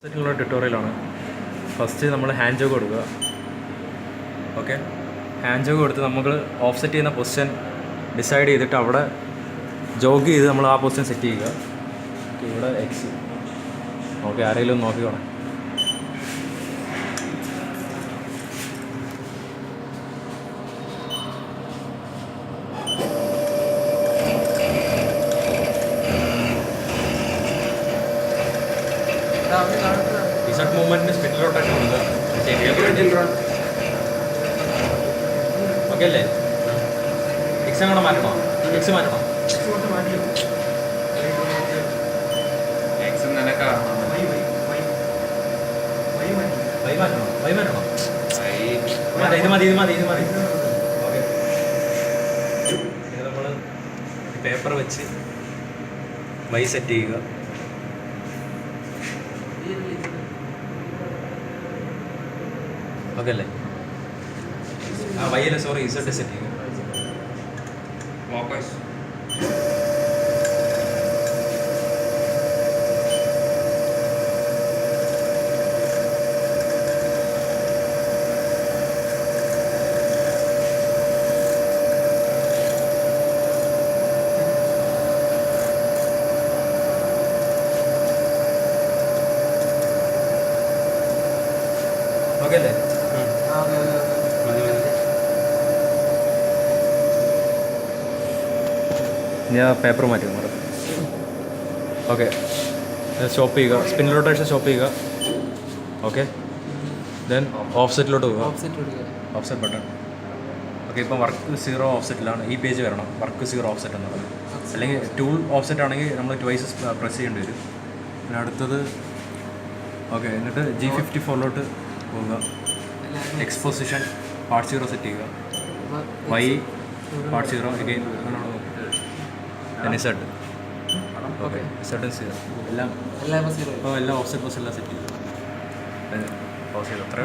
സെറ്റിലുള്ള ട്യൂട്ടോറിയലാണ്. First നമ്മൾ hand Jog കൊടുക്കുക. Okay, hand Jog കൊടുത്ത് നമ്മൾ ഓഫ് സെറ്റ് ചെയ്യുന്ന പൊസിഷൻ ഡിസൈഡ് ചെയ്തിട്ട് അവിടെ ജോഗ് ചെയ്ത് നമ്മൾ ആ പൊസിഷൻ സെറ്റ് ചെയ്യുക. ഇവിടെ എക്സ്. ഓക്കെ, ആരെങ്കിലും നോക്കിക്കോണം. ഇസഡ് മൂവ്മെൻറ്റിന് സ്പിൻ റൊട്ടേഷൻ കൊടുക്കുക. ഓക്കെ അല്ലേ? എക്സ് അങ്ങോട്ട് മാറ്റണോ? എക്സ് മാറ്റണോ? വൈ മാറ്റണോ? വൈ മാറ്റണോ? ഇത് മതി, ഇത് മതി, ഇത് മതി. ഓക്കെ, ഇത് നമ്മൾ പേപ്പർ വെച്ച് വൈ സെറ്റ് ചെയ്യുക. ഓക്കെ അല്ലേ? ആ വൈ അല്ല, സോറി, ഇസഡ് സെറ്റ് ചെയ്യുക. ഓക്കെ അല്ലേ? ഞാൻ പേപ്പർ മാറ്റി മാറും. ഓക്കെ, സ്റ്റോപ്പ് ചെയ്യുക. സ്പിൻ റൊട്ടേഷൻ സ്റ്റോപ്പ് ചെയ്യുക. ഓക്കെ, ദെൻ ഓഫ് സെറ്റിലോട്ട് പോകുക. Of set button. ഓക്കെ, ഇപ്പം വർക്ക് 0 ഓഫ് സെറ്റിലാണ്. ഈ പേജ് വരണം, വർക്ക് 0 ഓഫ് സെറ്റ് എന്നുള്ളത്. അല്ലെങ്കിൽ ടൂൾ ഓഫ് സെറ്റ് ആണെങ്കിൽ നമ്മൾ ട്വൈസ് പ്രസ് ചെയ്യേണ്ടി വരും. പിന്നെ അടുത്തത് ഓക്കെ, എന്നിട്ട് G54 പോവുക. എക്സ്പോസിഷൻ പാർട്ട് 0 സെറ്റ് ചെയ്യുക. Y part 0 again set. Okay, set 0 എല്ലാം ഓഫ് സെറ്റ് എല്ലാം സെറ്റ് ചെയ്യുക. ഓഫ് ചെയ്ത് അത്ര